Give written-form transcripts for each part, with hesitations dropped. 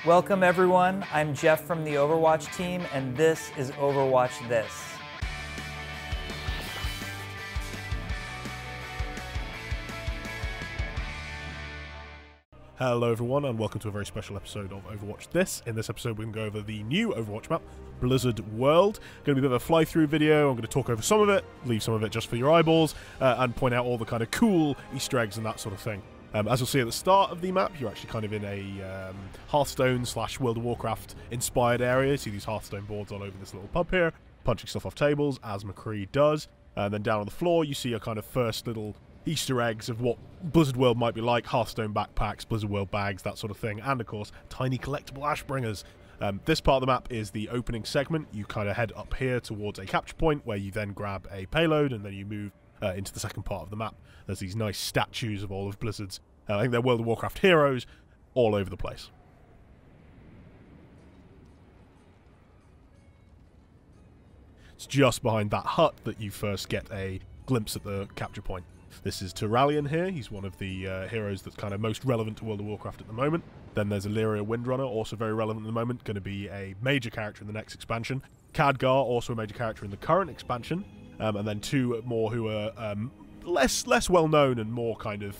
Welcome everyone, I'm Jeff from the Overwatch team, and this is Overwatch This. Hello everyone and welcome to a very special episode of Overwatch This. In this episode we're going to go over the new Overwatch map, Blizzard World. Going to be a bit of a fly-through video. I'm going to talk over some of it, leave some of it just for your eyeballs, and point out all the kind of cool Easter eggs and that sort of thing. As you'll see at the start of the map, you're actually kind of in a Hearthstone / World of Warcraft inspired area. You see these Hearthstone boards all over this little pub here, punching stuff off tables, as McCree does. And then down on the floor you see a kind of first little Easter eggs of what Blizzard World might be like, Hearthstone backpacks, Blizzard World bags, that sort of thing, and of course, tiny collectible Ashbringers. This part of the map is the opening segment. You kind of head up here towards a capture point where you then grab a payload and then you move into the second part of the map. There's these nice statues of all of Blizzard's, I think they're World of Warcraft heroes, all over the place. It's just behind that hut that you first get a glimpse at the capture point. This is Turalian here. He's one of the heroes that's kind of most relevant to World of Warcraft at the moment. Then there's Illyria Windrunner, also very relevant at the moment, going to be a major character in the next expansion. Khadgar, also a major character in the current expansion. And then two more who are less well known and more kind of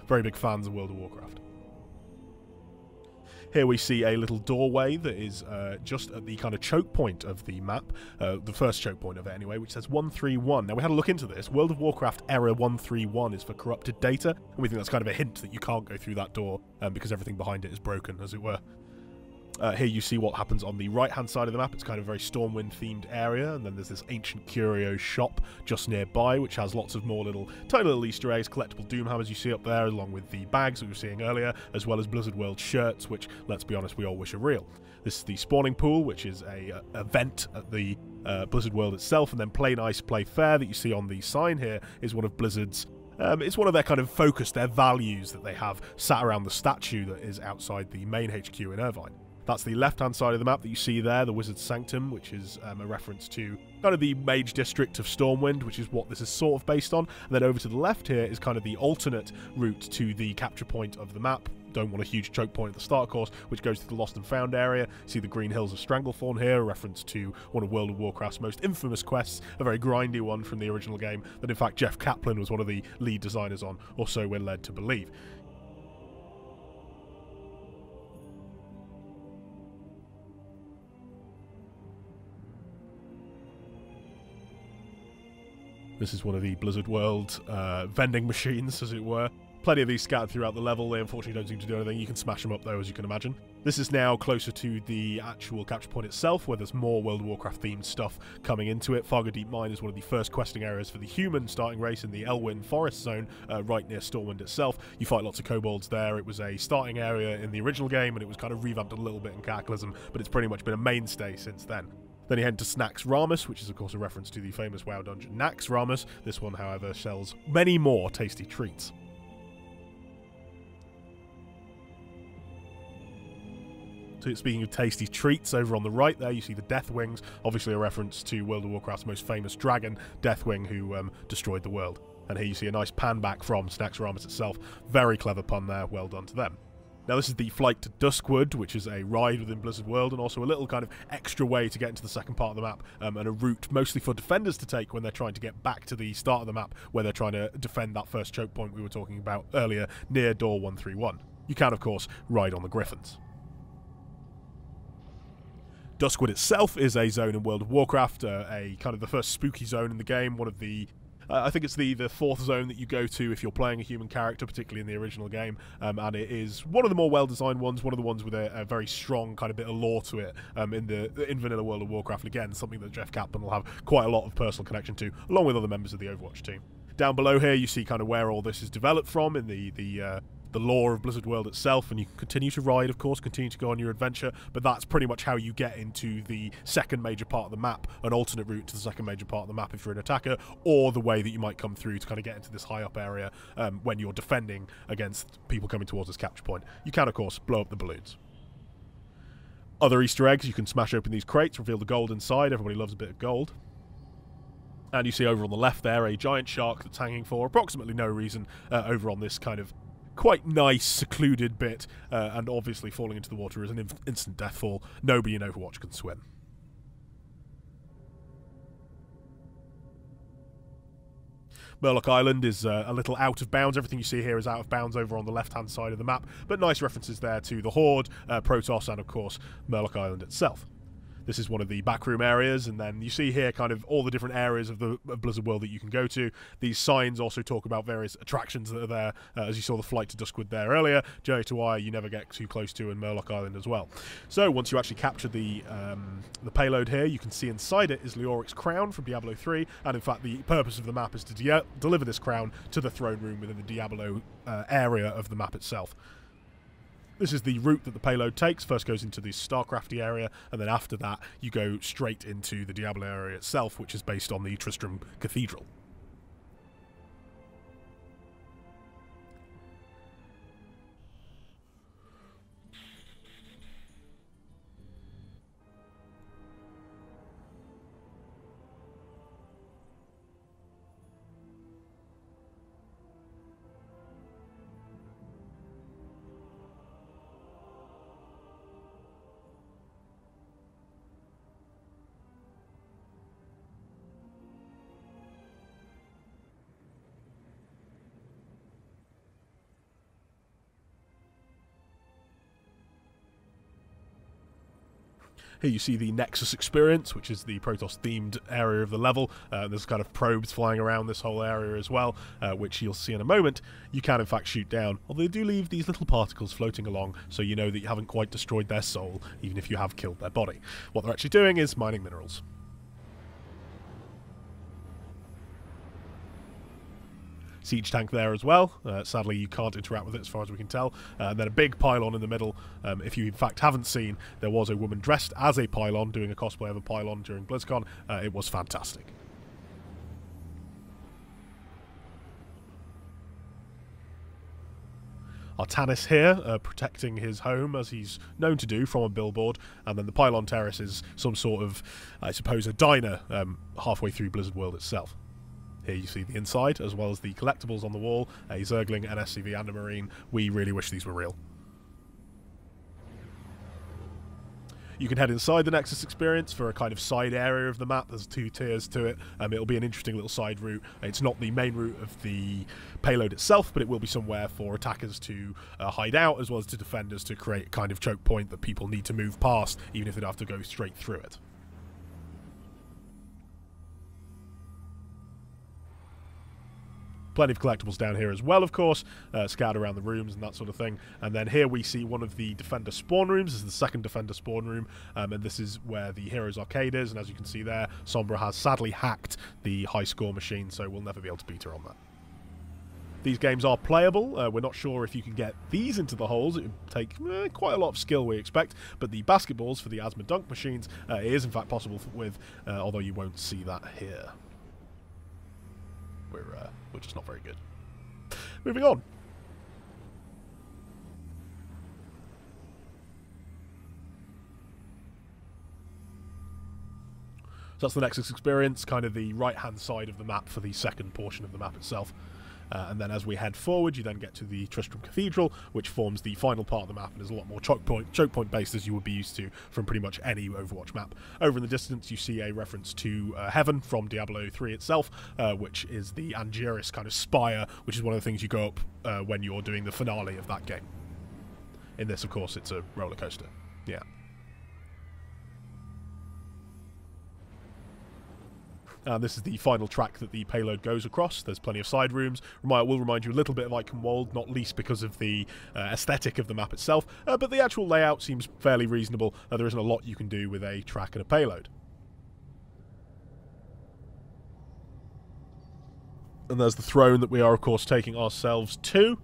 very big fans of World of Warcraft. Here we see a little doorway that is just at the kind of choke point of the map, the first choke point of it anyway, which says 131. Now we had a look into this. World of Warcraft error 131 is for corrupted data, and we think that's kind of a hint that you can't go through that door because everything behind it is broken, as it were. Here you see what happens on the right-hand side of the map. It's kind of a very Stormwind-themed area, and then there's this ancient curio shop just nearby, which has lots of more tiny little Easter eggs, collectible Doomhammers you see up there, along with the bags that we were seeing earlier, as well as Blizzard World shirts, which, let's be honest, we all wish are real. This is the spawning pool, which is a event at the Blizzard World itself, and then Play Nice, Play Fair that you see on the sign here is one of Blizzard's it's one of their kind of focus, their values that they have sat around the statue that is outside the main HQ in Irvine. That's the left-hand side of the map that you see there, the Wizard's Sanctum, which is a reference to kind of the Mage District of Stormwind, which is what this is sort of based on. And then over to the left here is kind of the alternate route to the capture point of the map. Don't want a huge choke point at the start, of course, which goes to the Lost and Found area. See the Green Hills of Stranglethorn here, a reference to one of World of Warcraft's most infamous quests, a very grindy one from the original game, that in fact Jeff Kaplan was one of the lead designers on, or so we're led to believe. This is one of the Blizzard World vending machines, as it were. Plenty of these scattered throughout the level. They unfortunately don't seem to do anything. You can smash them up, though, as you can imagine. This is now closer to the actual capture point itself, where there's more World of Warcraft-themed stuff coming into it. Fargo Deep Mine is one of the first questing areas for the human starting race in the Elwyn Forest Zone, right near Stormwind itself. You fight lots of kobolds there. It was a starting area in the original game, and it was kind of revamped a little bit in Cataclysm, but it's pretty much been a mainstay since then. Then you head to Snax Ramus, which is of course a reference to the famous WoW dungeon Nax Ramus. This one, however, sells many more tasty treats. So speaking of tasty treats, over on the right there you see the Deathwings, obviously a reference to World of Warcraft's most famous dragon, Deathwing, who destroyed the world. And here you see a nice pan back from Snax Ramus itself. Very clever pun there, well done to them. Now this is the flight to Duskwood, which is a ride within Blizzard World, and also a little kind of extra way to get into the second part of the map, and a route mostly for defenders to take when they're trying to get back to the start of the map, where they're trying to defend that first choke point we were talking about earlier, near door 131. You can, of course, ride on the Griffins. Duskwood itself is a zone in World of Warcraft, a kind of the first spooky zone in the game, one of the I think it's the fourth zone that you go to if you're playing a human character, particularly in the original game, and it is one of the more well-designed ones, one of the ones with a very strong kind of bit of lore to it in vanilla World of Warcraft. Again, something that Jeff Kaplan will have quite a lot of personal connection to, along with other members of the Overwatch team. Down below here, you see kind of where all this is developed from in the lore of Blizzard World itself, and you can continue to ride, of course, continue to go on your adventure, but that's pretty much how you get into the second major part of the map, an alternate route to the second major part of the map if you're an attacker, or the way that you might come through to kind of get into this high up area when you're defending against people coming towards this capture point. You can, of course, blow up the balloons. Other Easter eggs, you can smash open these crates, reveal the gold inside. Everybody loves a bit of gold. And you see over on the left there a giant shark that's hanging for approximately no reason over on this kind of quite nice, secluded bit, and obviously falling into the water is an instant death fall. Nobody in Overwatch can swim. Murloc Island is a little out of bounds. Everything you see here is out of bounds over on the left-hand side of the map, but nice references there to the Horde, Protoss, and of course Murloc Island itself. This is one of the backroom areas, and then you see here kind of all the different areas of the Blizzard world that you can go to. These signs also talk about various attractions that are there, as you saw the flight to Duskwood there earlier, Journey to Wire you never get too close to, and Murloc Island as well. So once you actually capture the payload here, you can see inside it is Leoric's crown from Diablo 3, and in fact the purpose of the map is to deliver this crown to the throne room within the Diablo area of the map itself. This is the route that the payload takes. First goes into the Starcrafty area, and then after that you go straight into the Diablo area itself, which is based on the Tristram Cathedral. Here you see the Nexus experience, which is the Protoss-themed area of the level. There's kind of probes flying around this whole area as well, which you'll see in a moment. You can, in fact, shoot down, although they do leave these little particles floating along, so you know that you haven't quite destroyed their soul, even if you have killed their body. What they're actually doing is mining minerals. Siege tank there as well. Sadly, you can't interact with it as far as we can tell. And then a big pylon in the middle. If you, in fact, haven't seen, there was a woman dressed as a pylon doing a cosplay of a pylon during BlizzCon. It was fantastic. Artanis here, protecting his home, as he's known to do, from a billboard. And then the pylon terrace is some sort of, I suppose, a diner halfway through Blizzard World itself. Here you see the inside, as well as the collectibles on the wall, a Zergling, an SCV, and a Marine. We really wish these were real. You can head inside the Nexus experience for a kind of side area of the map. There's 2 tiers to it. It'll be an interesting little side route. It's not the main route of the payload itself, but it will be somewhere for attackers to hide out, as well as to defenders to create a kind of choke point that people need to move past, even if they don't have to go straight through it. Plenty of collectibles down here as well, of course, scattered around the rooms and that sort of thing. And then here we see one of the Defender spawn rooms. This is the second Defender spawn room, and this is where the Heroes Arcade is. And as you can see there, Sombra has sadly hacked the high score machine, so we'll never be able to beat her on that. These games are playable. We're not sure if you can get these into the holes. It would take quite a lot of skill, we expect. But the basketballs for the Asthma Dunk machines, it is in fact possible with, although you won't see that here. We're just not very good. Moving on. So that's the Nexus experience, kind of the right-hand side of the map for the second portion of the map itself. And then as we head forward, you then get to the Tristram Cathedral, which forms the final part of the map and is a lot more choke point based as you would be used to from pretty much any Overwatch map. Over in the distance, you see a reference to Heaven from Diablo 3 itself, which is the Angiris kind of spire, which is one of the things you go up when you're doing the finale of that game. In this, of course, it's a roller coaster. Yeah. And this is the final track that the payload goes across. There's plenty of side rooms. Will remind you a little bit of Iconwold, not least because of the aesthetic of the map itself, but the actual layout seems fairly reasonable. There isn't a lot you can do with a track and a payload. And there's the throne that we are, of course, taking ourselves to.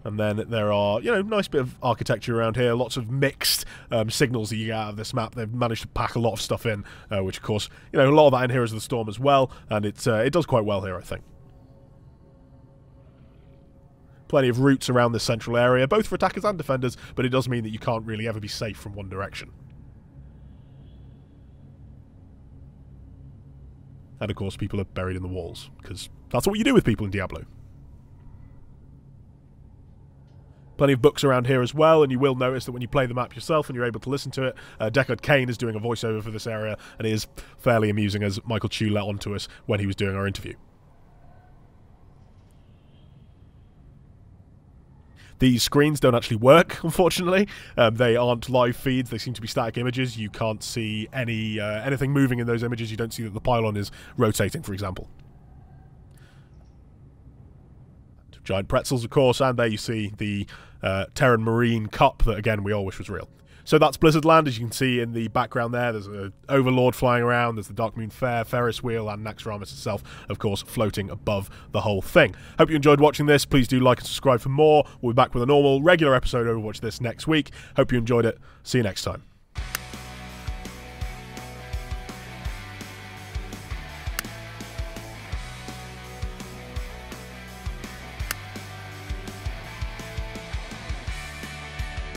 And then there are, nice bit of architecture around here. Lots of mixed signals that you get out of this map. They've managed to pack a lot of stuff in, which, of course, a lot of that in Heroes of the Storm as well. And it does quite well here, I think. Plenty of routes around this central area, both for attackers and defenders, but it does mean that you can't really ever be safe from one direction. And, of course, people are buried in the walls, because that's what you do with people in Diablo. Plenty of books around here as well, and you will notice that when you play the map yourself and you're able to listen to it, Deckard Cain is doing a voiceover for this area, and it is fairly amusing, as Michael Chu let on to us when he was doing our interview. These screens don't actually work, unfortunately. They aren't live feeds. They seem to be static images. You can't see anything moving in those images. You don't see that the pylon is rotating, for example. Giant pretzels, of course, and there you see the Terran Marine Cup that, again, we all wish was real. So that's Blizzardland, as you can see in the background there. There's an Overlord flying around, there's the Darkmoon Fair, Ferris wheel, and Naxxramas itself, of course, floating above the whole thing. Hope you enjoyed watching this. Please do like and subscribe for more. We'll be back with a normal, regular episode of Overwatch This next week. Hope you enjoyed it. See you next time.